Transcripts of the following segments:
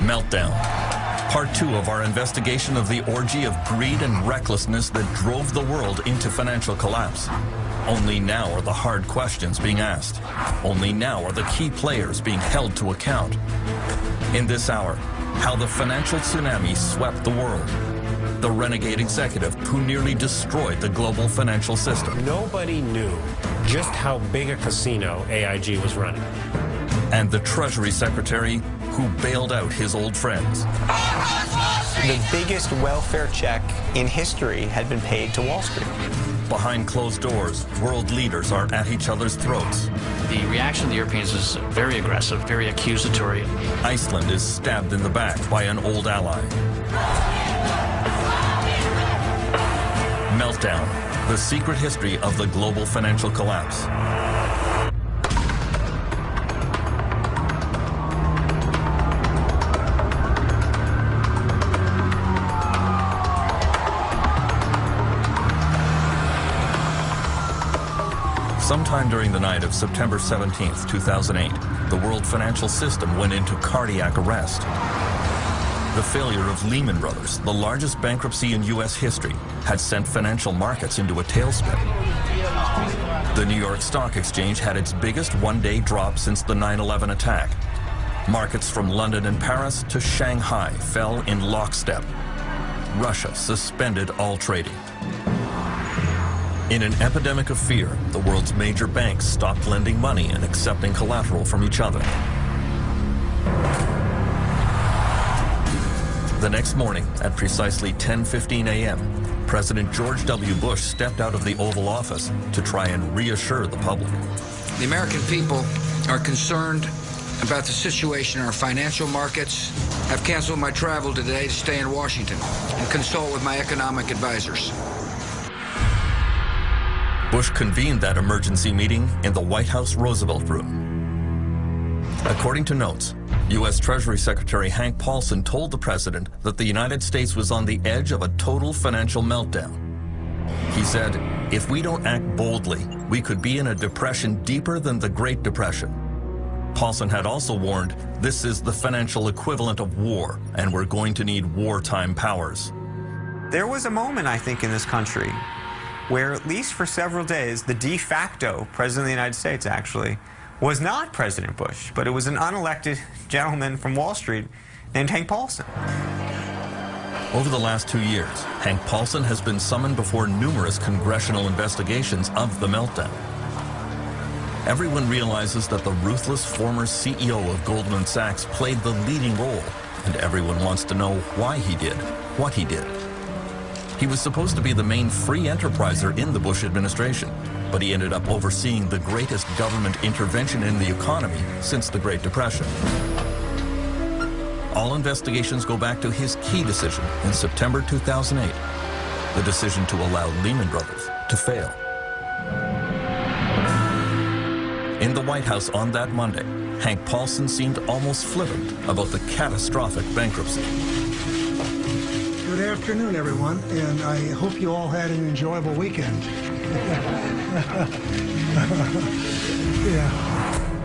Meltdown. Part 2 of our investigation of the orgy of greed and recklessness that drove the world into financial collapse. Only now are the hard questions being asked. Only now are the key players being held to account. In this hour, how the financial tsunami swept the world. The renegade executive who nearly destroyed the global financial system. Nobody knew just how big a casino AIG was running. And the Treasury Secretary who bailed out his old friends. The biggest welfare check in history had been paid to Wall Street. Behind closed doors, world leaders are at each other's throats. The reaction of the Europeans is very aggressive, very accusatory. Iceland is stabbed in the back by an old ally. Meltdown, the secret history of the global financial collapse. Sometime during the night of September 17th, 2008, the world financial system went into cardiac arrest. The failure of Lehman Brothers, the largest bankruptcy in U.S. history, had sent financial markets into a tailspin. The New York Stock Exchange had its biggest one-day drop since the 9/11 attack. Markets from London and Paris to Shanghai fell in lockstep. Russia suspended all trading. In an epidemic of fear, the world's major banks stopped lending money and accepting collateral from each other. The next morning, at precisely 10:15 a.m., President George W. Bush stepped out of the Oval Office to try and reassure the public. The American people are concerned about the situation in our financial markets. I've canceled my travel today to stay in Washington and consult with my economic advisors. Bush convened that emergency meeting in the White House Roosevelt Room. According to notes, U.S. Treasury Secretary Hank Paulson told the president that the United States was on the edge of a total financial meltdown. He said, "If we don't act boldly, we could be in a depression deeper than the Great Depression." Paulson had also warned, "This is the financial equivalent of war, and we're going to need wartime powers." There was a moment, I think, in this country where, at least for several days, the de facto President of the United States, actually, was not President Bush, but it was an unelected gentleman from Wall Street named Hank Paulson. Over the last 2 years, Hank Paulson has been summoned before numerous congressional investigations of the meltdown. Everyone realizes that the ruthless former CEO of Goldman Sachs played the leading role, and everyone wants to know why he did what he did. He was supposed to be the main free enterpriser in the Bush administration, but he ended up overseeing the greatest government intervention in the economy since the Great Depression. All investigations go back to his key decision in September 2008, the decision to allow Lehman Brothers to fail. In the White House on that Monday, Hank Paulson seemed almost flippant about the catastrophic bankruptcy. Good afternoon, everyone, and I hope you all had an enjoyable weekend. Yeah.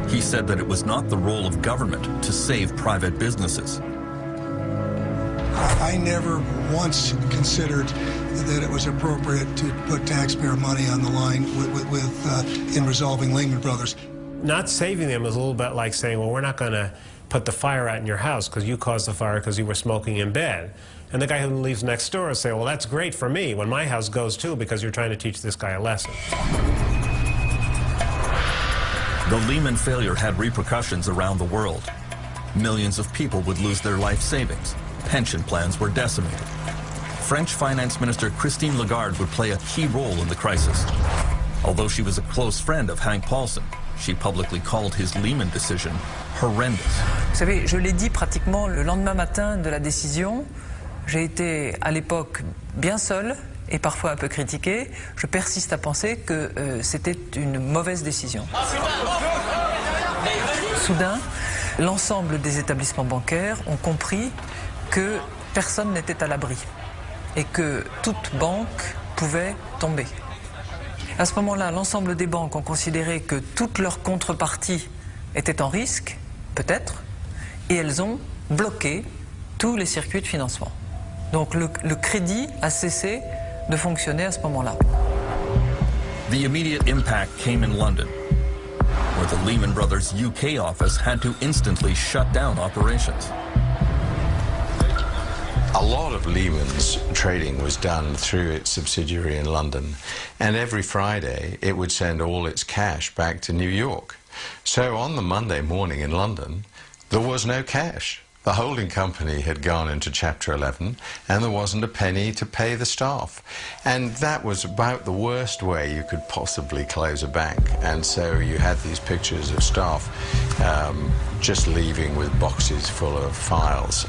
He said that it was not the role of government to save private businesses. I never once considered that it was appropriate to put taxpayer money on the line in resolving Lehman Brothers. Not saving them is a little bit like saying, well, we're not going to put the fire out in your house because you caused the fire because you were smoking in bed. And the guy who lives next door will say, well, that's great for me when my house goes too because you're trying to teach this guy a lesson. The Lehman failure had repercussions around the world. Millions of people would lose their life savings. Pension plans were decimated. French Finance Minister Christine Lagarde would play a key role in the crisis. Although she was a close friend of Hank Paulson, she publicly called his Lehman decision horrendous. Vous savez, je l'ai dit pratiquement le lendemain matin de la décision. J'ai été à l'époque bien seul et parfois un peu critiqué. Je persiste à penser que c'était une mauvaise décision. Soudain, l'ensemble des établissements bancaires ont compris que personne n'était à l'abri et que toute banque pouvait tomber. À ce moment-là, l'ensemble des banques ont considéré que toutes leurs contreparties étaient en risque, peut-être, et elles ont bloqué tous les circuits de financement. Donc le crédit a cessé de fonctionner à ce moment-là. The immediate impact came in London, where the Lehman Brothers UK office had to instantly shut down operations. A lot of Lehman's trading was done through its subsidiary in London, and every Friday it would send all its cash back to New York. So on the Monday morning in London, there was no cash. The holding company had gone into Chapter 11, and there wasn't a penny to pay the staff. And that was about the worst way you could possibly close a bank. And so you had these pictures of staff just leaving with boxes full of files.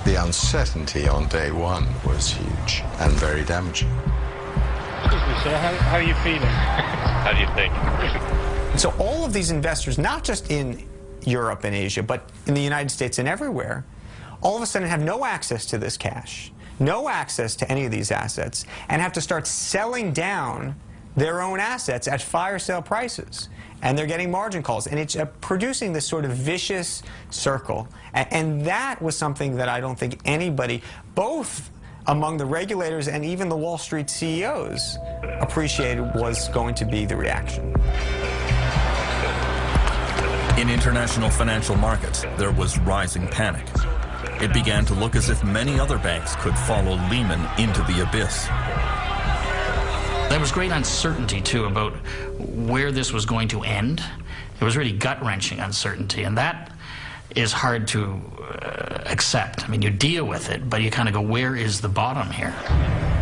The uncertainty on day one was huge and very damaging. Excuse me, sir, how are you feeling? How do you think? So all of these investors, not just in Europe and Asia, but in the United States and everywhere, all of a sudden have no access to this cash, no access to any of these assets, and have to start selling down their own assets at fire sale prices. And they're getting margin calls, and it's producing this sort of vicious circle. And that was something that I don't think anybody, both among the regulators and even the Wall Street CEOs, appreciated was going to be the reaction. In international financial markets, there was rising panic. It began to look as if many other banks could follow Lehman into the abyss. There was great uncertainty, too, about where this was going to end. It was really gut-wrenching uncertainty, and that is hard to accept. I mean, you deal with it, but you kind of go, where is the bottom here?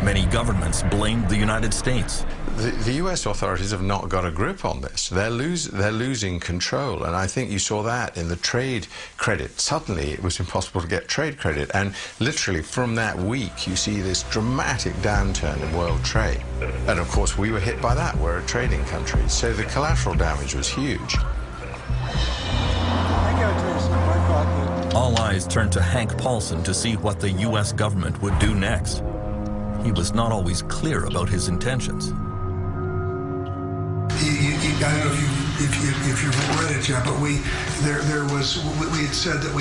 Many governments blamed the United States. The US authorities have not got a grip on this. They're losing control, and I think you saw that in the trade credit. Suddenly it was impossible to get trade credit, and literally from that week you see this dramatic downturn in world trade. And of course we were hit by that. We're a trading country, so the collateral damage was huge. All eyes turned to Hank Paulson to see what the US government would do next. He was not always clear about his intentions. I don't know if you've read it yet, but we had said that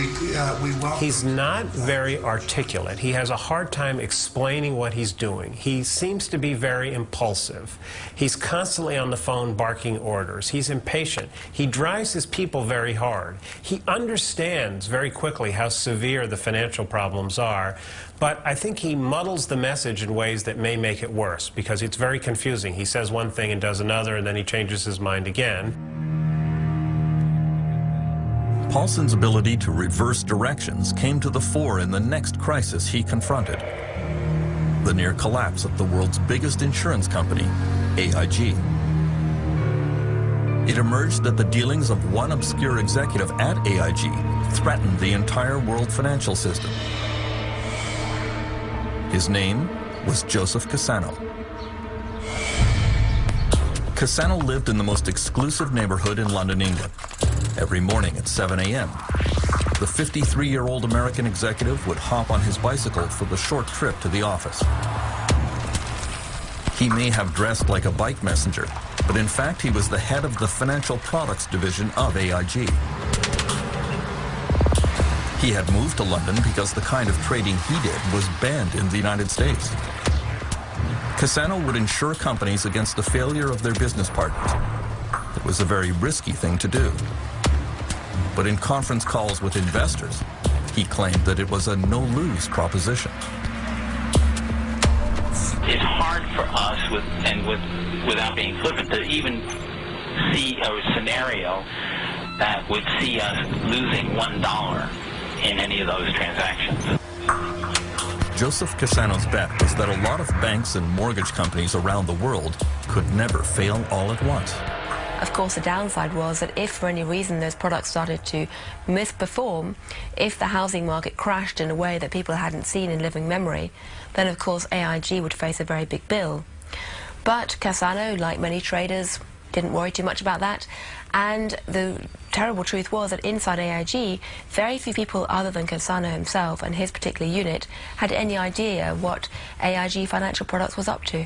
we welcome. He's not very articulate. He has a hard time explaining what he's doing. He seems to be very impulsive. He's constantly on the phone barking orders. He's impatient. He drives his people very hard. He understands very quickly how severe the financial problems are, but I think he muddles the message in ways that may make it worse, because it's very confusing. He says one thing and does another, and then he changes his mind again. Paulson's ability to reverse directions came to the fore in the next crisis he confronted: the near collapse of the world's biggest insurance company, AIG. It emerged that the dealings of one obscure executive at AIG threatened the entire world financial system. His name was Joseph Cassano. Cassano lived in the most exclusive neighborhood in London, England. Every morning at 7 a.m., the 53-year-old American executive would hop on his bicycle for the short trip to the office. He may have dressed like a bike messenger, but in fact he was the head of the financial products division of AIG. He had moved to London because the kind of trading he did was banned in the United States. Cassano would insure companies against the failure of their business partners. It was a very risky thing to do. But in conference calls with investors, he claimed that it was a no-lose proposition. It's hard for us, without being flippant, to even see a scenario that would see us losing $1 in any of those transactions. Joseph Cassano's bet was that a lot of banks and mortgage companies around the world could never fail all at once. Of course, the downside was that if for any reason those products started to misperform, if the housing market crashed in a way that people hadn't seen in living memory, then of course AIG would face a very big bill. But Cassano, like many traders, didn't worry too much about that, and the terrible truth was that inside AIG, very few people other than Cassano himself and his particular unit had any idea what AIG Financial Products was up to.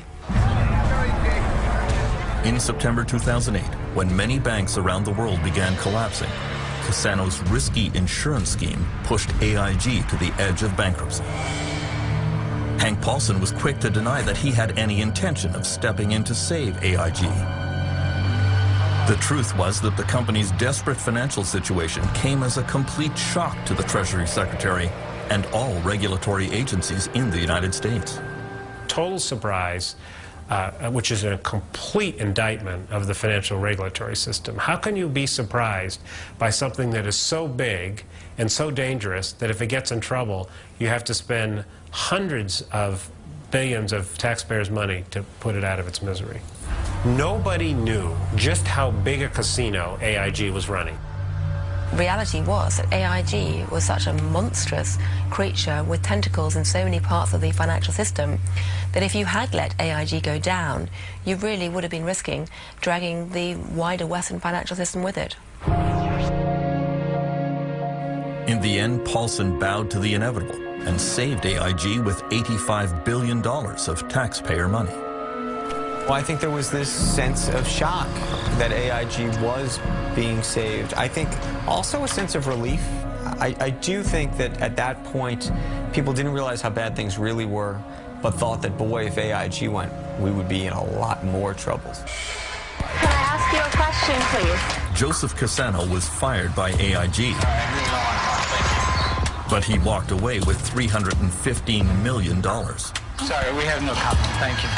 In September 2008, when many banks around the world began collapsing, Cassano's risky insurance scheme pushed AIG to the edge of bankruptcy. Hank Paulson was quick to deny that he had any intention of stepping in to save AIG. The truth was that the company's desperate financial situation came as a complete shock to the Treasury Secretary and all regulatory agencies in the United States. Total surprise, which is a complete indictment of the financial regulatory system. How can you be surprised by something that is so big and so dangerous that if it gets in trouble, you have to spend hundreds of billions of taxpayers' money to put it out of its misery? Nobody knew just how big a casino AIG was running. Reality was that AIG was such a monstrous creature with tentacles in so many parts of the financial system that if you had let AIG go down, you really would have been risking dragging the wider Western financial system with it. In the end, Paulson bowed to the inevitable and saved AIG with $85 billion of taxpayer money. Well, I think there was this sense of shock that AIG was being saved. I think also a sense of relief. I do think that at that point, people didn't realize how bad things really were, but thought that, boy, if AIG went, we would be in a lot more trouble. Can I ask you a question, please? Joseph Cassano was fired by AIG, but he walked away with $315 million. Sorry, we have no comment. Thank you.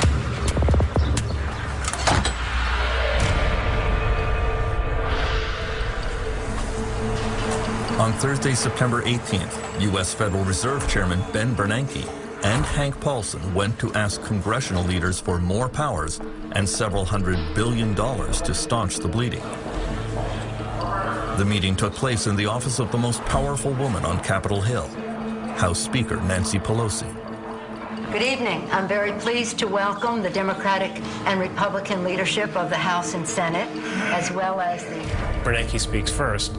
On Thursday, September 18th, U.S. Federal Reserve Chairman Ben Bernanke and Hank Paulson went to ask congressional leaders for more powers and several $100 billion to staunch the bleeding. The meeting took place in the office of the most powerful woman on Capitol Hill, House Speaker Nancy Pelosi. Good evening. I'm very pleased to welcome the Democratic and Republican leadership of the House and Senate, as well as the... Bernanke speaks first.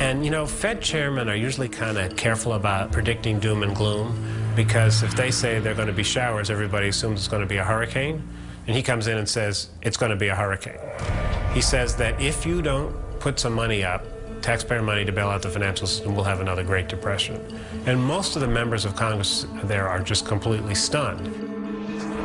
And, you know, Fed chairmen are usually kind of careful about predicting doom and gloom, because if they say they're going to be showers, everybody assumes it's going to be a hurricane. And he comes in and says, it's going to be a hurricane. He says that if you don't put some money up, taxpayer money to bail out the financial system, we'll have another Great Depression. And most of the members of Congress there are just completely stunned.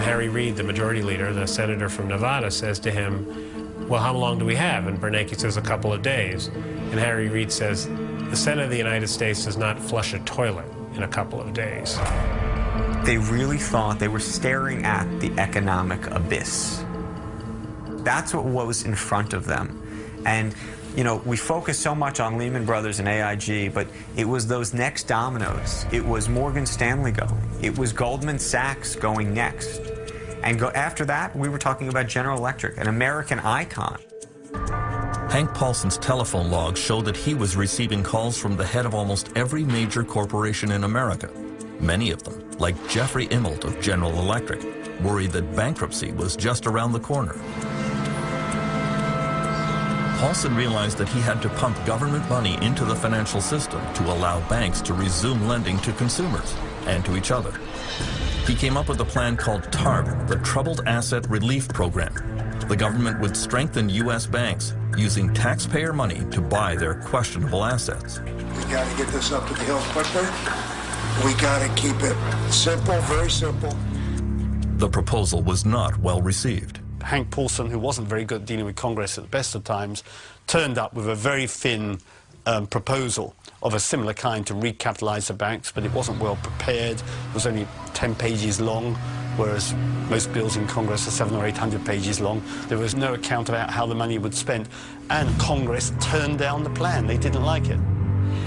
Harry Reid, the majority leader, the senator from Nevada, says to him, well, how long do we have? And Bernanke says a couple of days. And Harry Reid says, the Senate of the United States does not flush a toilet in a couple of days. They really thought they were staring at the economic abyss. That's what was in front of them. And, you know, we focus so much on Lehman Brothers and AIG, but it was those next dominoes. It was Morgan Stanley going. It was Goldman Sachs going next. And after that, we were talking about General Electric, an American icon. Hank Paulson's telephone logs show that he was receiving calls from the head of almost every major corporation in America. Many of them, like Jeffrey Immelt of General Electric, worried that bankruptcy was just around the corner. Paulson realized that he had to pump government money into the financial system to allow banks to resume lending to consumers and to each other. He came up with a plan called TARP, the Troubled Asset Relief Program. The government would strengthen U.S. banks using taxpayer money to buy their questionable assets. We got to get this up to the hill quicker. We got to keep it simple, very simple. The proposal was not well received. Hank Paulson, who wasn't very good at dealing with Congress at the best of times, turned up with a very thin proposal of a similar kind to recapitalize the banks, but it wasn't well prepared. It was only 10 pages long, whereas most bills in Congress are 700 or 800 pages long. There was no account about how the money would be spent, and Congress turned down the plan. They didn't like it.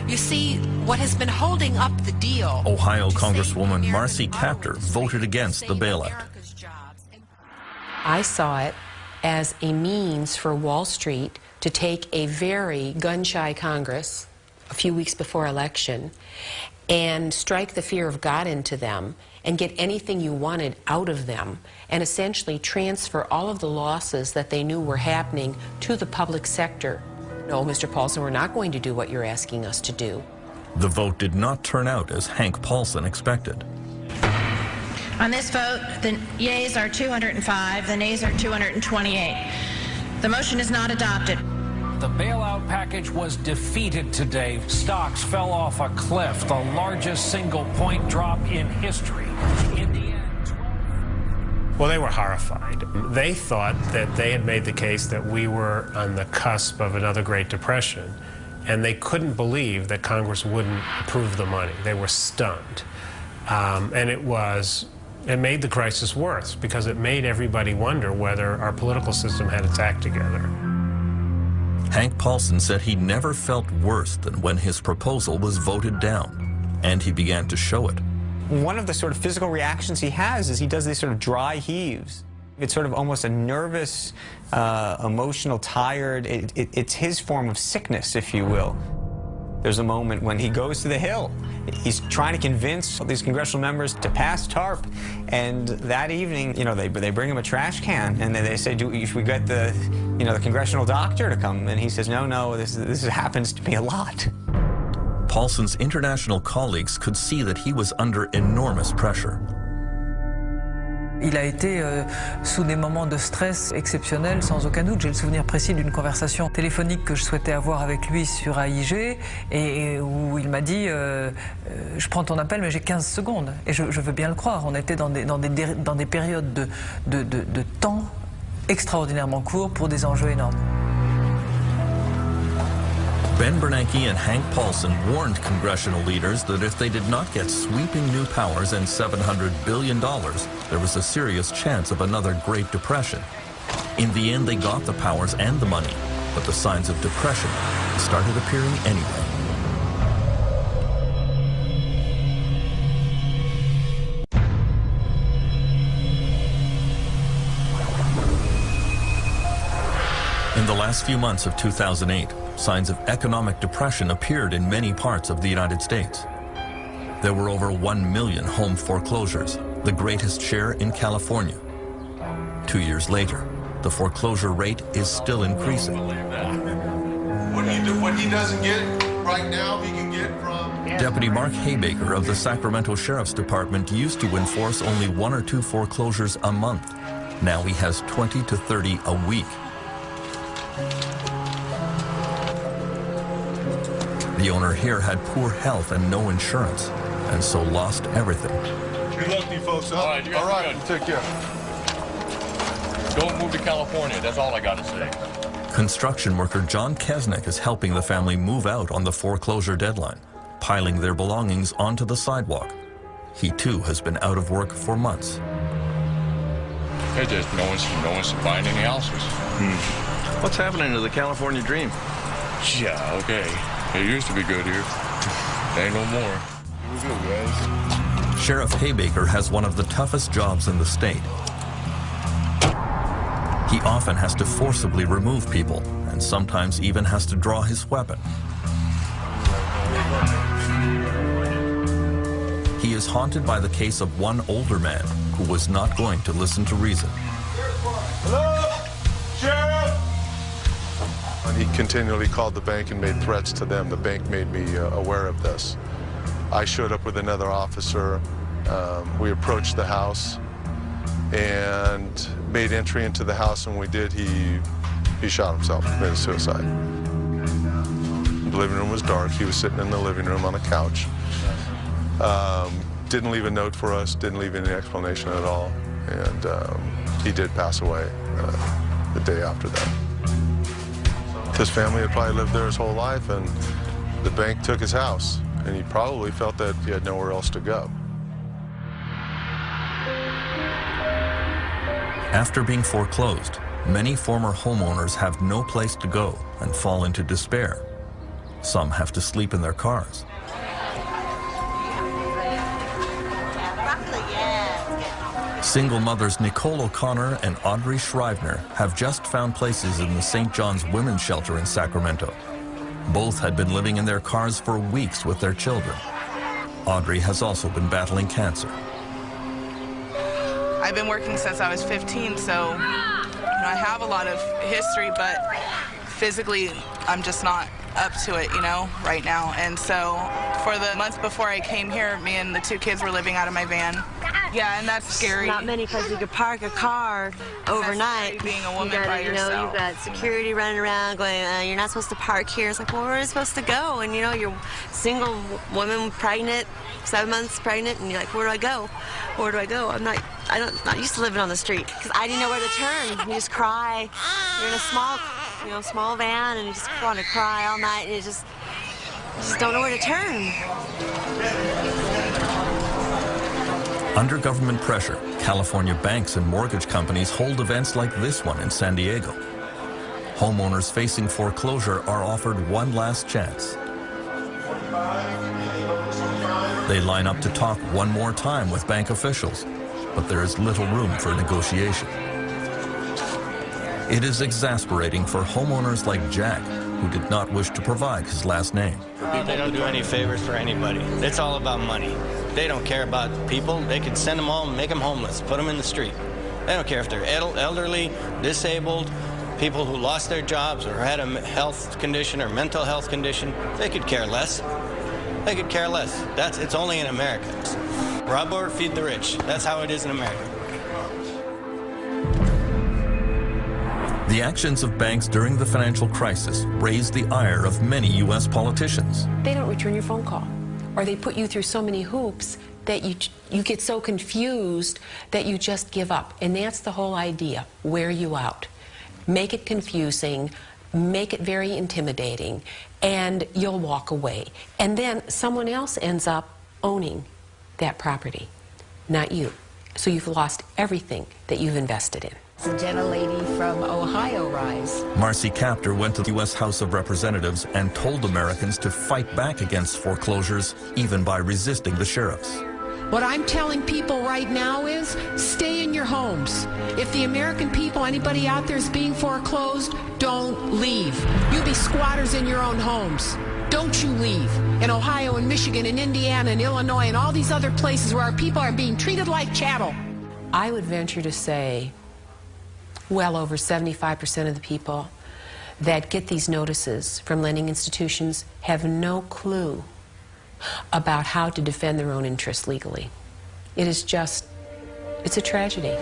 You see, what has been holding up the deal... Ohio Congresswoman Marcy Kaptur voted against the bailout. I saw it as a means for Wall Street to take a very gun-shy Congress a few weeks before election and strike the fear of God into them and get anything you wanted out of them and essentially transfer all of the losses that they knew were happening to the public sector. No, Mr. Paulson, we're not going to do what you're asking us to do. The vote did not turn out as Hank Paulson expected. On this vote, the yeas are 205, the nays are 228. The motion is not adopted. the bailout package was defeated today. Stocks fell off a cliff, the largest single-point drop in history. In the end, well, they were horrified. They thought that they had made the case that we were on the cusp of another Great Depression, and they couldn't believe that Congress wouldn't approve the money. They were stunned. And it made the crisis worse because it made everybody wonder whether our political system had its act together. Hank Paulson said he never felt worse than when his proposal was voted down, and he began to show it. One of the sort of physical reactions he has is he does these sort of dry heaves. It's sort of almost a nervous, emotional, tired, it's his form of sickness, if you will. There's a moment when he goes to the Hill. He's trying to convince these congressional members to pass TARP, and that evening, you know, they bring him a trash can, and they say, should we get the, you know, the congressional doctor to come? And he says, no, this happens to me a lot. Paulson's international colleagues could see that he was under enormous pressure. Il a été sous des moments de stress exceptionnels, sans aucun doute. J'ai le souvenir précis d'une conversation téléphonique que je souhaitais avoir avec lui sur AIG, et où il m'a dit je prends ton appel, mais j'ai 15 secondes. Et je veux bien le croire. On était dans des périodes de temps extraordinairement courts pour des enjeux énormes. Ben Bernanke and Hank Paulson warned congressional leaders that if they did not get sweeping new powers and $700 billion, there was a serious chance of another Great Depression. In the end, they got the powers and the money, but the signs of depression started appearing anyway. In the last few months of 2008, signs of economic depression appeared in many parts of the United States. There were over 1 million home foreclosures, the greatest share in California. 2 years later, the foreclosure rate is still increasing. What he doesn't get right now, he can get from... Deputy Mark Haybaker of the Sacramento Sheriff's Department used to enforce only 1 or 2 foreclosures a month. Now he has 20 to 30 a week. The owner here had poor health and no insurance, and so lost everything. Good luck to you folks, huh? All right, you guys are good. Take care. Don't move to California, that's all I got to say. Construction worker John Kesnick is helping the family move out on the foreclosure deadline, piling their belongings onto the sidewalk. He too has been out of work for months. There's just no one's buying any houses. What's happening to the California dream? Yeah, okay. It used to be good here. Ain't no more. It was good, guys. Sheriff Haybaker has one of the toughest jobs in the state. He often has to forcibly remove people, and sometimes even has to draw his weapon. He is haunted by the case of one older man who was not going to listen to reason. Hello? Sheriff? He continually called the bank and made threats to them. The bank made me aware of this. I showed up with another officer. We approached the house and made entry into the house, and when we did, he shot himself, committed suicide. The living room was dark. He was sitting in the living room on a couch. Didn't leave a note for us, didn't leave any explanation at all, and he did pass away the day after that. His family had probably lived there his whole life, and the bank took his house, and he probably felt that he had nowhere else to go. After being foreclosed, many former homeowners have no place to go and fall into despair. Some have to sleep in their cars. Single mothers Nicole O'Connor and Audrey Shrivener have just found places in the St. John's Women's Shelter in Sacramento. Both had been living in their cars for weeks with their children. Audrey has also been battling cancer. I've been working since I was 15, so I have a lot of history, but physically I'm just not up to it, right now. And so for the months before I came here, me and the 2 kids were living out of my van. Yeah, and that's scary. Not many places you could park a car overnight. That's being a woman by yourself. You've got security running around going, you're not supposed to park here. It's like, well, where are you supposed to go? And you're a single woman pregnant, 7 months pregnant, and you're like, where do I go? Where do I go? I'm not used to living on the street because I didn't know where to turn. You just cry. You're in a small van, and you just want to cry all night, and you just don't know where to turn. Under government pressure, California banks and mortgage companies hold events like this one in San Diego. Homeowners facing foreclosure are offered one last chance. They line up to talk one more time with bank officials, but there is little room for negotiation. It is exasperating for homeowners like Jack, who did not wish to provide his last name. They don't do any favors for anybody. It's all about money. They don't care about people. They can send them all and make them homeless, put them in the street. They don't care if they're elderly, disabled, people who lost their jobs or had a health condition or mental health condition. They could care less. They could care less. It's only in America. Rob or feed the rich. That's how it is in America. The actions of banks during the financial crisis raised the ire of many U.S. politicians. They don't return your phone call, or they put you through so many hoops that you get so confused that you just give up. And that's the whole idea. Wear you out. Make it confusing, make it very intimidating, and you'll walk away. And then someone else ends up owning that property, not you. So you've lost everything that you've invested in. The gentlelady from Ohio rise. Marcy Kaptur went to the U.S. House of Representatives and told Americans to fight back against foreclosures, even by resisting the sheriffs. What I'm telling people right now is stay in your homes. If the American people, anybody out there is being foreclosed, don't leave. You be squatters in your own homes. Don't you leave. In Ohio and Michigan and Indiana and Illinois and all these other places where our people are being treated like chattel. I would venture to say well over 75% of the people that get these notices from lending institutions have no clue about how to defend their own interests legally. It is just, it's a tragedy.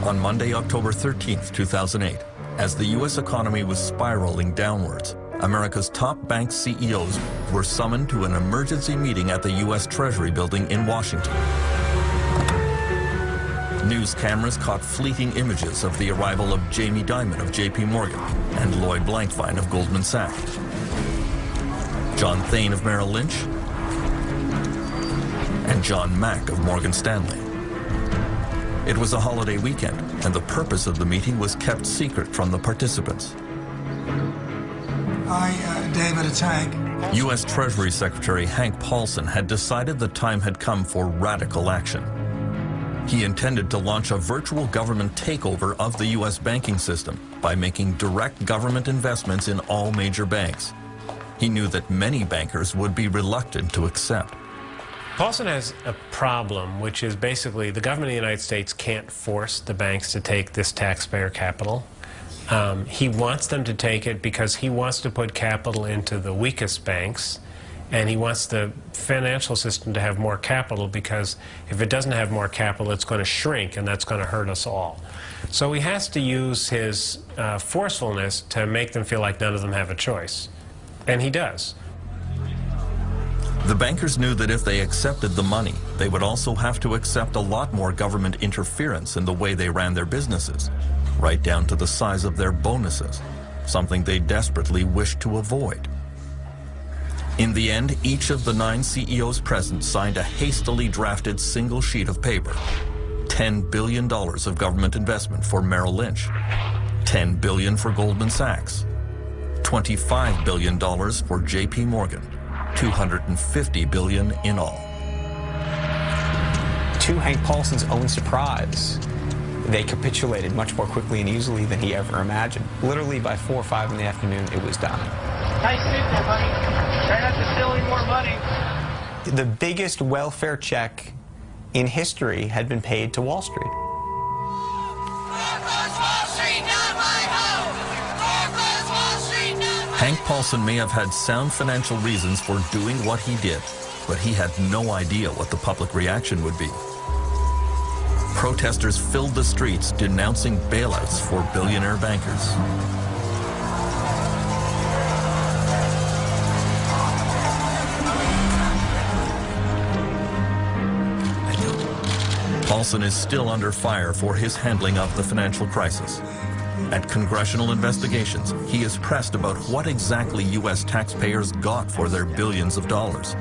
On Monday, October 13th, 2008, as the U.S. economy was spiraling downwards, America's top bank CEOs were summoned to an emergency meeting at the U.S. Treasury building in Washington. News cameras caught fleeting images of the arrival of Jamie Dimon of J.P. Morgan and Lloyd Blankfein of Goldman Sachs, John Thain of Merrill Lynch, and John Mack of Morgan Stanley. It was a holiday weekend, and the purpose of the meeting was kept secret from the participants. I, David, it's Hank. U.S. Treasury Secretary Hank Paulson had decided the time had come for radical action. He intended to launch a virtual government takeover of the U.S. banking system by making direct government investments in all major banks. He knew that many bankers would be reluctant to accept. Paulson has a problem, which is basically the government of the United States can't force the banks to take this taxpayer capital. He wants them to take it because he wants to put capital into the weakest banks, and he wants the financial system to have more capital, because if it doesn't have more capital, it's going to shrink, and that's going to hurt us all. So he has to use his forcefulness to make them feel like none of them have a choice. And he does. The bankers knew that if they accepted the money, they would also have to accept a lot more government interference in the way they ran their businesses, right down to the size of their bonuses, something they desperately wished to avoid. In the end, each of the 9 CEOs present signed a hastily drafted single sheet of paper. $10 billion of government investment for Merrill Lynch, $10 billion for Goldman Sachs, $25 billion for J.P. Morgan, $250 billion in all. To Hank Paulson's own surprise, they capitulated much more quickly and easily than he ever imagined. Literally by 4 or 5 in the afternoon, it was done. Nice suit there, buddy. Try not to steal any more money. The biggest welfare check in history had been paid to Wall Street. Hank Paulson may have had sound financial reasons for doing what he did, but he had no idea what the public reaction would be. Protesters filled the streets denouncing bailouts for billionaire bankers. Paulson is still under fire for his handling of the financial crisis. At congressional investigations, he is pressed about what exactly U.S. taxpayers got for their billions of dollars.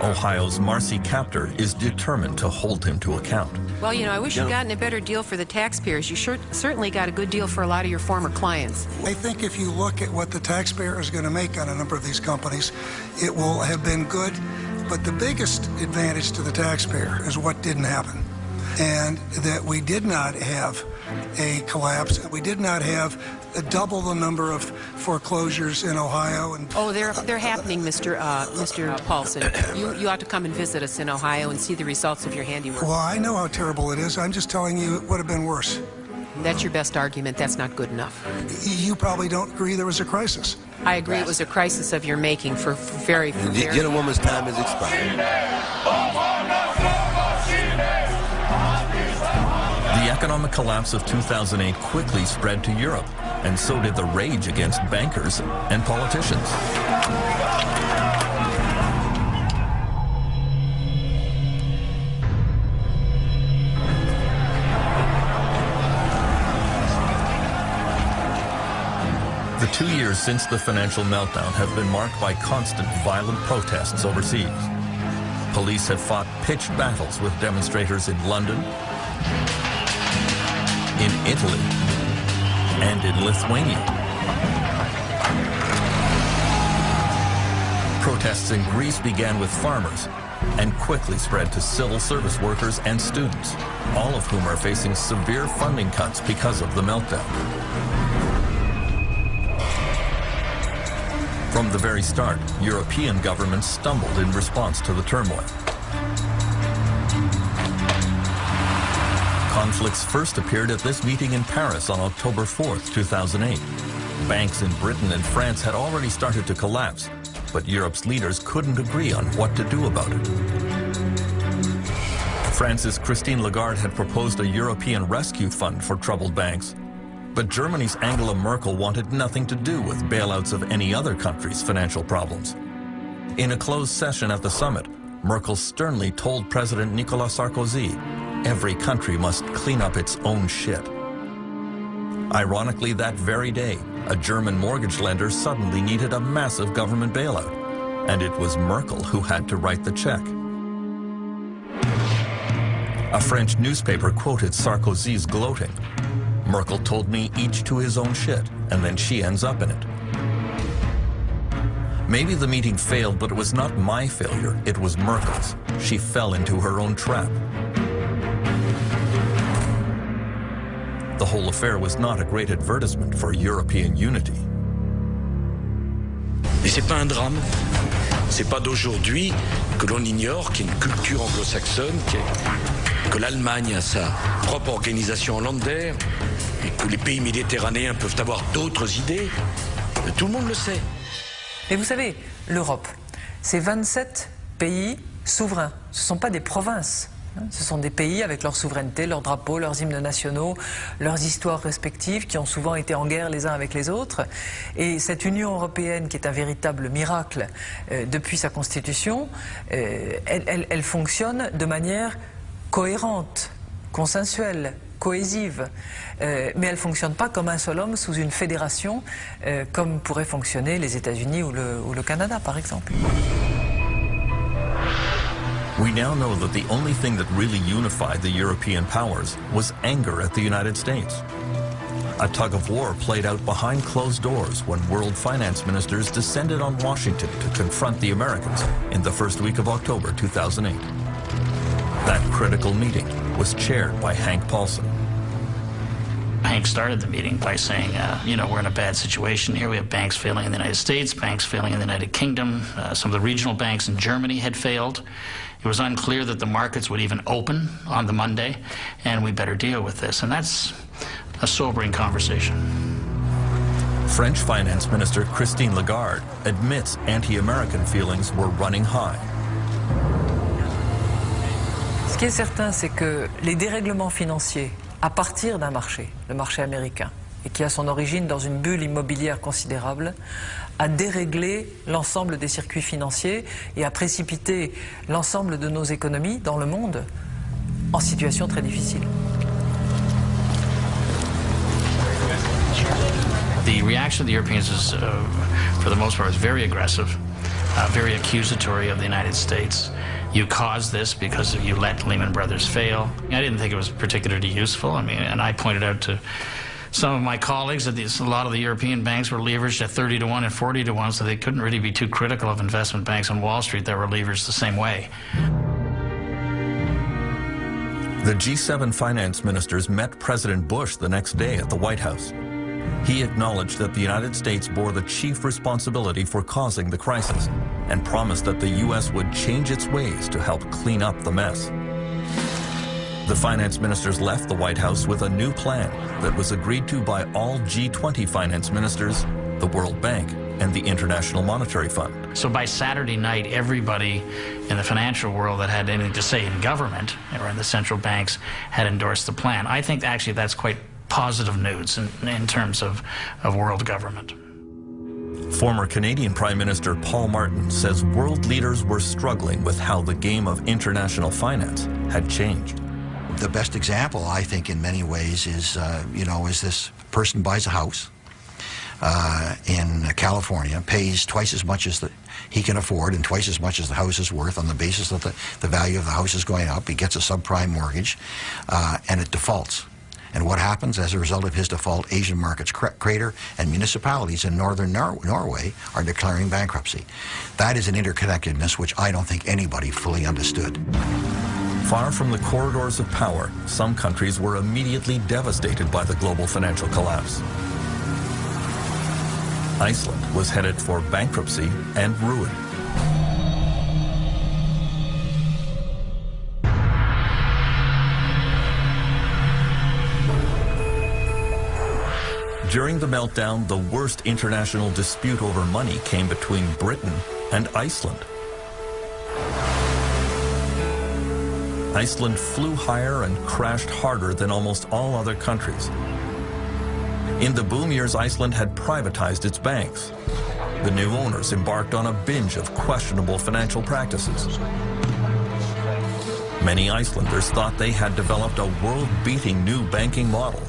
Ohio's Marcy Kaptur is determined to hold him to account. Well, you know, I wish you'd gotten a better deal for the taxpayers. You certainly got a good deal for a lot of your former clients. I think if you look at what the taxpayer is going to make on a number of these companies, it will have been good. But the biggest advantage to the taxpayer is what didn't happen. And that we did not have a collapse. We did not have double the number of foreclosures in Ohio. And oh, they're happening, Mr. Paulson. You ought to come and visit us in Ohio and see the results of your handiwork. Well, I know how terrible it is. I'm just telling you it would have been worse. That's your best argument. That's not good enough. You probably don't agree there was a crisis. I agree it was a crisis of your making for very... The gentlewoman's time has expired. The economic collapse of 2008 quickly spread to Europe, and so did the rage against bankers and politicians. The 2 years since the financial meltdown have been marked by constant violent protests overseas. Police have fought pitched battles with demonstrators in London, in Italy, and in Lithuania. Protests in Greece began with farmers and quickly spread to civil service workers and students, all of whom are facing severe funding cuts because of the meltdown. From the very start, European governments stumbled in response to the turmoil. Conflicts first appeared at this meeting in Paris on October 4th, 2008. Banks in Britain and France had already started to collapse, but Europe's leaders couldn't agree on what to do about it. France's Christine Lagarde had proposed a European rescue fund for troubled banks, but Germany's Angela Merkel wanted nothing to do with bailouts of any other country's financial problems. In a closed session at the summit, Merkel sternly told President Nicolas Sarkozy, every country must clean up its own shit. Ironically, that very day, a German mortgage lender suddenly needed a massive government bailout, and it was Merkel who had to write the check. A French newspaper quoted Sarkozy's gloating. Merkel told me each to his own shit, and then she ends up in it. Maybe the meeting failed, but it was not my failure, it was Merkel's. She fell into her own trap. The whole affair was not a great advertisement for European unity. Et c'est pas un drame. C'est pas d'aujourd'hui que l'on ignore qu'il y a une culture anglo-saxonne, que l'Allemagne a sa propre organisation hollandaise et que les pays méditerranéens peuvent avoir d'autres idées. Tout le monde le sait. Mais vous savez, l'Europe, c'est 27 pays souverains. Ce ne sont pas des provinces. Ce sont des pays avec leur souveraineté, leurs drapeaux, leurs hymnes nationaux, leurs histoires respectives qui ont souvent été en guerre les uns avec les autres. Et cette Union européenne qui est un véritable miracle depuis sa constitution, elle fonctionne de manière cohérente, consensuelle, cohésive. Mais elle ne fonctionne pas comme un seul homme sous une fédération comme pourraient fonctionner les États-Unis ou le Canada par exemple. We now know that the only thing that really unified the European powers was anger at the United States. A tug of war played out behind closed doors when world finance ministers descended on Washington to confront the Americans in the first week of October 2008. That critical meeting was chaired by Hank Paulson. Hank started the meeting by saying, we're in a bad situation here. We have banks failing in the United States, banks failing in the United Kingdom. Some of the regional banks in Germany had failed. It was unclear that the markets would even open on the Monday, and we better deal with this. And that's a sobering conversation. French Finance Minister Christine Lagarde admits anti-American feelings were running high. Ce qui est certain, c'est que les dérèglements financiers, à partir d'un marché, le marché américain, et qui a son origine dans une bulle immobilière considérable, a déréglé l'ensemble des circuits financiers et a précipité l'ensemble de nos économies dans le monde en situation très difficile. The reaction of the Europeans is, for the most part, is very aggressive, very accusatory of the United States. You caused this because you let Lehman Brothers fail. I didn't think it was particularly useful. I mean, and I pointed out to some of my colleagues that a lot of the European banks were leveraged at 30 to 1 and 40 to 1, so they couldn't really be too critical of investment banks on Wall Street that were leveraged the same way. The G7 finance ministers met President Bush the next day at the White House. He acknowledged that the United States bore the chief responsibility for causing the crisis and promised that the U.S. would change its ways to help clean up the mess. The finance ministers left the White House with a new plan that was agreed to by all G20 finance ministers, the World Bank, and the International Monetary Fund. So by Saturday night, everybody in the financial world that had anything to say in government or in the central banks had endorsed the plan. I think actually that's quite positive news in terms of world government. Former Canadian Prime Minister Paul Martin says world leaders were struggling with how the game of international finance had changed. The best example, I think, in many ways is, is this person buys a house in California, pays twice as much as he can afford and twice as much as the house is worth on the basis that the value of the house is going up. He gets a subprime mortgage, and it defaults. And what happens as a result of his default? Asian markets crater, and municipalities in northern Norway are declaring bankruptcy. That is an interconnectedness which I don't think anybody fully understood. Far from the corridors of power, some countries were immediately devastated by the global financial collapse. Iceland was headed for bankruptcy and ruin. During the meltdown, the worst international dispute over money came between Britain and Iceland. Iceland flew higher and crashed harder than almost all other countries. In the boom years, Iceland had privatized its banks. The new owners embarked on a binge of questionable financial practices. Many Icelanders thought they had developed a world-beating new banking model.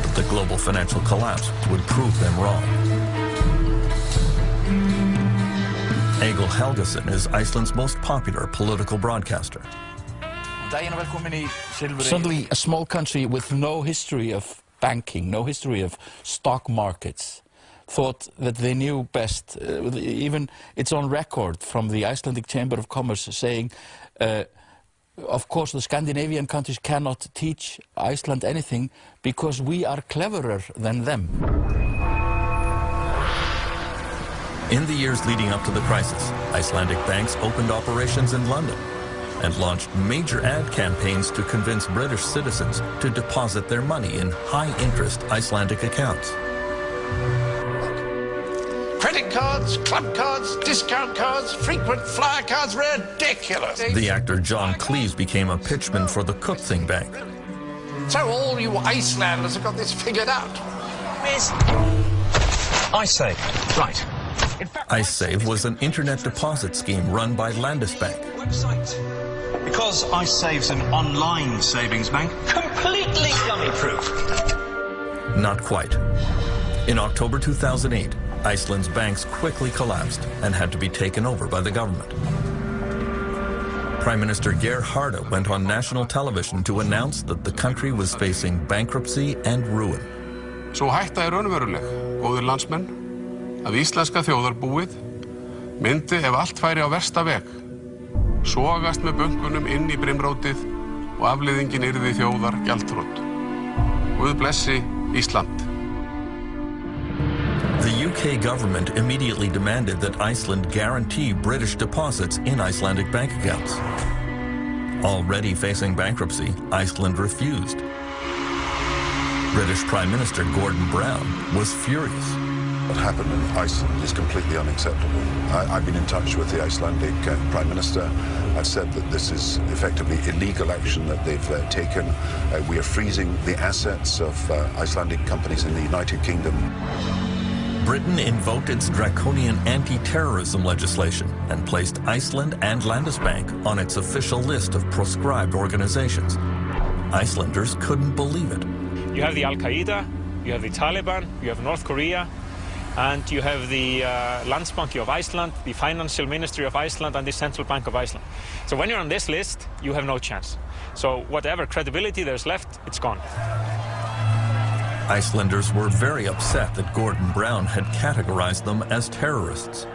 But the global financial collapse would prove them wrong. Egil Helgason is Iceland's most popular political broadcaster. Suddenly, a small country with no history of banking, no history of stock markets, thought that they knew best. Even it's on record from the Icelandic Chamber of Commerce saying, of course, the Scandinavian countries cannot teach Iceland anything because we are cleverer than them. In the years leading up to the crisis, Icelandic banks opened operations in London and launched major ad campaigns to convince British citizens to deposit their money in high-interest Icelandic accounts. Credit cards, club cards, discount cards, frequent flyer cards, ridiculous. The actor John Cleese became a pitchman for the Kaupthing Bank. So all you Icelanders have got this figured out. Miss iSave, right. iSave was an internet deposit scheme run by Landesbank. Because iSave's an online savings bank, completely dummy-proof. Not quite. In October 2008, Iceland's banks quickly collapsed and had to be taken over by the government. Prime Minister Geir Haarde went on national television to announce that the country was facing bankruptcy and ruin. Svo hætta raunveruleg, góðir landsmenn, að íslenska þjóðarbúið myndi ef allt færi á versta veg, sogast með bönkunum inn í brimrótið og afleiðingin yrði þjóðar gjaldþrot. Guð blessi Ísland. The UK government immediately demanded that Iceland guarantee British deposits in Icelandic bank accounts. Already facing bankruptcy, Iceland refused. British Prime Minister Gordon Brown was furious. What happened in Iceland is completely unacceptable. I've been in touch with the Icelandic Prime Minister. I've said that this is effectively illegal action that they've taken. We are freezing the assets of Icelandic companies in the United Kingdom. Britain invoked its draconian anti-terrorism legislation and placed Iceland and Landesbank on its official list of proscribed organizations. Icelanders couldn't believe it. You have the Al-Qaeda, you have the Taliban, you have North Korea, and you have the Landsbanki of Iceland, the Financial Ministry of Iceland, and the Central Bank of Iceland. So when you're on this list, you have no chance. So whatever credibility there's left, it's gone. Icelanders were very upset that Gordon Brown had categorized them as terrorists.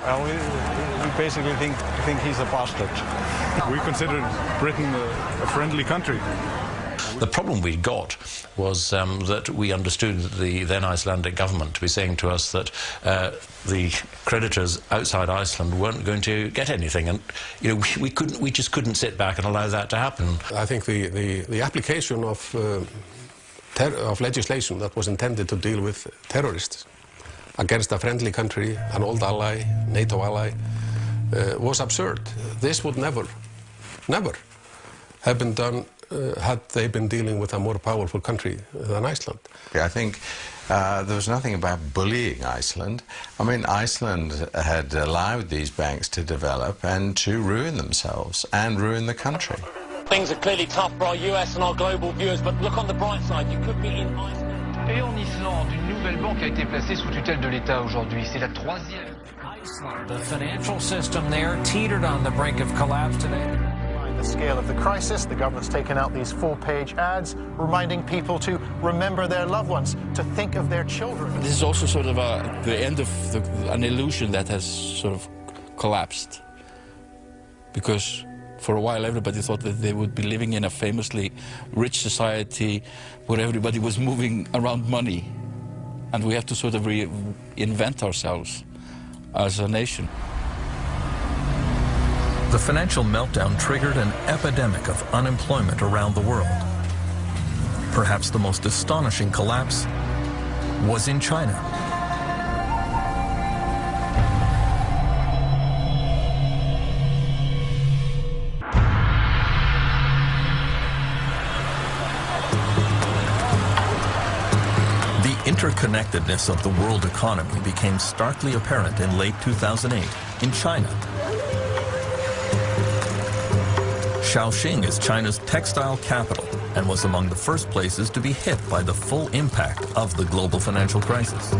We basically think he's a bastard. We considered Britain a friendly country. The problem we got was that we understood the then Icelandic government to be saying to us that the creditors outside Iceland weren't going to get anything, and we just couldn't sit back and allow that to happen. I think the application of legislation that was intended to deal with terrorists against a friendly country, an old ally, NATO ally, was absurd. This would never have been done had they been dealing with a more powerful country than Iceland. I think there was nothing about bullying Iceland. I mean, Iceland had allowed these banks to develop and to ruin themselves and ruin the country. Things are clearly tough for our US and our global viewers, but look on the bright side, you could be in Iceland. Et en Islande, une nouvelle banque a été placée sous tutelle de l'État aujourd'hui. C'est la troisième. Iceland, the financial system there teetered on the brink of collapse today. The scale of the crisis, the government's taken out these full-page ads reminding people to remember their loved ones, to think of their children. This is also sort of the end of an illusion that has sort of collapsed, because for a while everybody thought that they would be living in a famously rich society where everybody was moving around money, and we have to sort of reinvent ourselves as a nation. The financial meltdown triggered an epidemic of unemployment around the world. Perhaps the most astonishing collapse was in China. The interconnectedness of the world economy became starkly apparent in late 2008 in China. Shaoxing is China's textile capital and was among the first places to be hit by the full impact of the global financial crisis.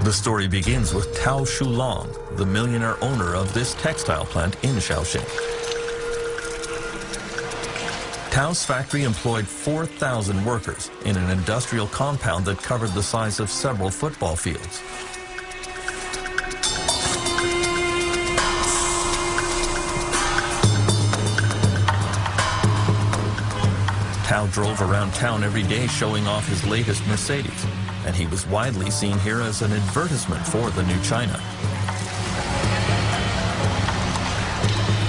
The story begins with Tao Shulong, the millionaire owner of this textile plant in Shaoxing. Tao's factory employed 4,000 workers in an industrial compound that covered the size of several football fields. Tao drove around town every day showing off his latest Mercedes, and he was widely seen here as an advertisement for the new China.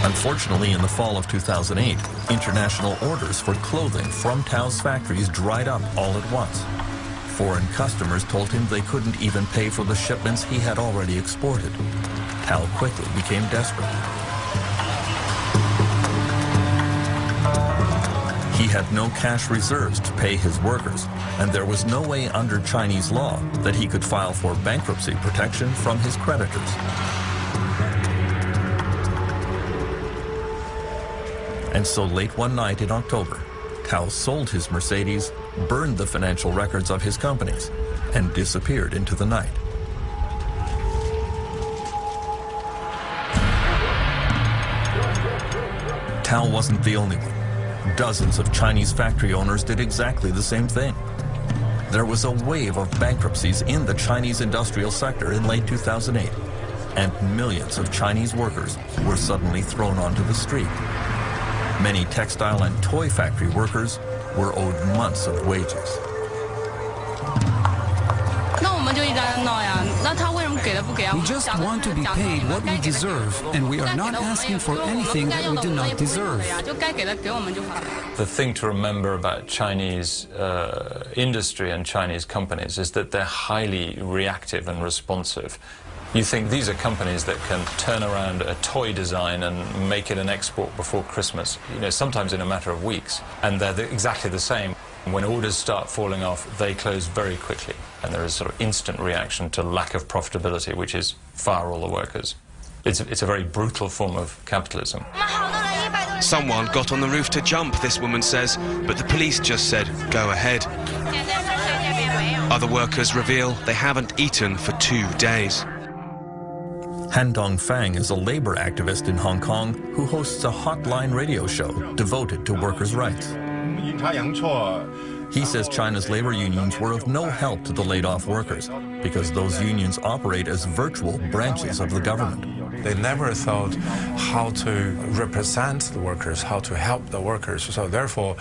Unfortunately, in the fall of 2008, international orders for clothing from Tao's factories dried up all at once. Foreign customers told him they couldn't even pay for the shipments he had already exported. Tao quickly became desperate. He had no cash reserves to pay his workers, and there was no way under Chinese law that he could file for bankruptcy protection from his creditors. And so late one night in October, Tao sold his Mercedes, burned the financial records of his companies, and disappeared into the night. Tao wasn't the only one. Dozens of Chinese factory owners did exactly the same thing. There was a wave of bankruptcies in the Chinese industrial sector in late 2008, and millions of Chinese workers were suddenly thrown onto the street. Many textile and toy factory workers were owed months of wages. We just want to be paid what we deserve, and we are not asking for anything that we do not deserve. The thing to remember about Chinese industry and Chinese companies is that they're highly reactive and responsive. You think these are companies that can turn around a toy design and make it an export before Christmas, sometimes in a matter of weeks, and they're exactly the same. When orders start falling off, they close very quickly, and there is sort of instant reaction to lack of profitability, which is fire all the workers. It's a very brutal form of capitalism. Someone got on the roof to jump, this woman says, but the police just said, go ahead. Other workers reveal they haven't eaten for 2 days. Han Dongfang is a labor activist in Hong Kong who hosts a hotline radio show devoted to workers' rights. He says China's labor unions were of no help to the laid-off workers because those unions operate as virtual branches of the government. They never thought how to represent the workers, how to help the workers. So therefore,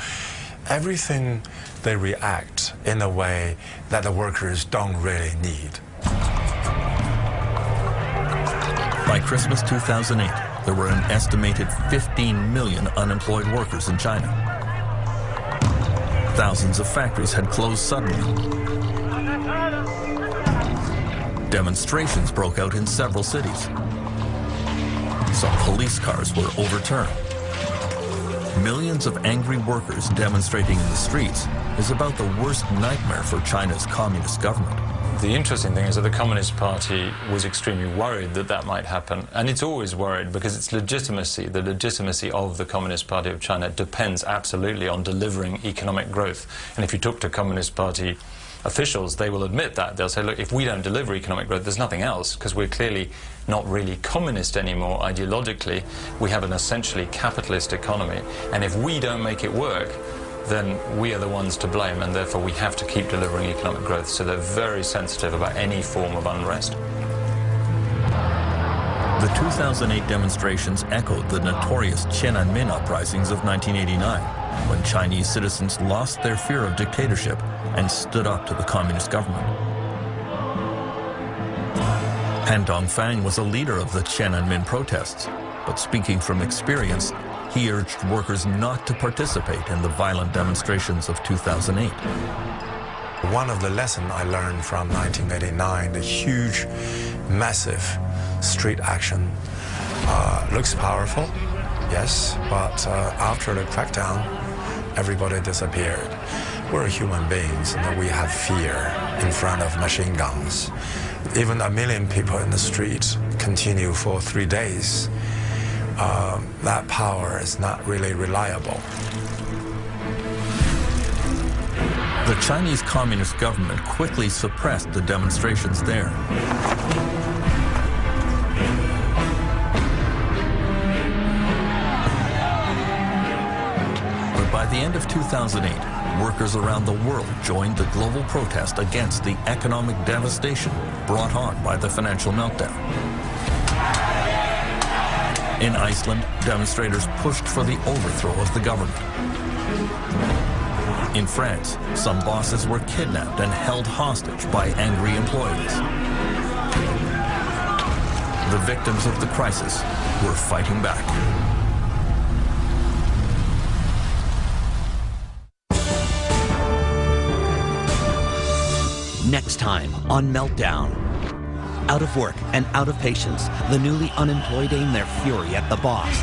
everything they react in a way that the workers don't really need. By Christmas 2008, there were an estimated 15 million unemployed workers in China. Thousands of factories had closed suddenly. Demonstrations broke out in several cities. Some police cars were overturned. Millions of angry workers demonstrating in the streets is about the worst nightmare for China's communist government. The interesting thing is that the Communist Party was extremely worried that that might happen, and it's always worried because its legitimacy, the legitimacy of the Communist Party of China, depends absolutely on delivering economic growth. And if you talk to Communist Party officials, they will admit that. They'll say, look, if we don't deliver economic growth, there's nothing else, because we're clearly not really communist anymore ideologically. We have an essentially capitalist economy, and if we don't make it work, then we are the ones to blame, and therefore we have to keep delivering economic growth. So they're very sensitive about any form of unrest. The 2008 demonstrations echoed the notorious Tiananmen uprisings of 1989, when Chinese citizens lost their fear of dictatorship and stood up to the communist government. Han Dongfang was a leader of the Tiananmen protests, but speaking from experience, he urged workers not to participate in the violent demonstrations of 2008. One of the lessons I learned from 1989, the huge, massive street action, looks powerful, yes, but after the crackdown, everybody disappeared. We're human beings, and we have fear in front of machine guns. Even 1 million people in the street continue for 3 days. That power is not really reliable. The Chinese Communist government quickly suppressed the demonstrations there. But by the end of 2008, workers around the world joined the global protest against the economic devastation brought on by the financial meltdown. In Iceland, demonstrators pushed for the overthrow of the government. In France, some bosses were kidnapped and held hostage by angry employees. The victims of the crisis were fighting back. Next time on Meltdown. Out of work and out of patience, the newly unemployed aim their fury at the boss.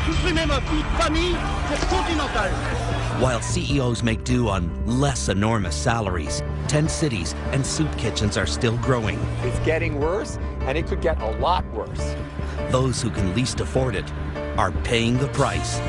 While CEOs make do on less enormous salaries, 10 cities and soup kitchens are still growing. It's getting worse, and it could get a lot worse. Those who can least afford it are paying the price.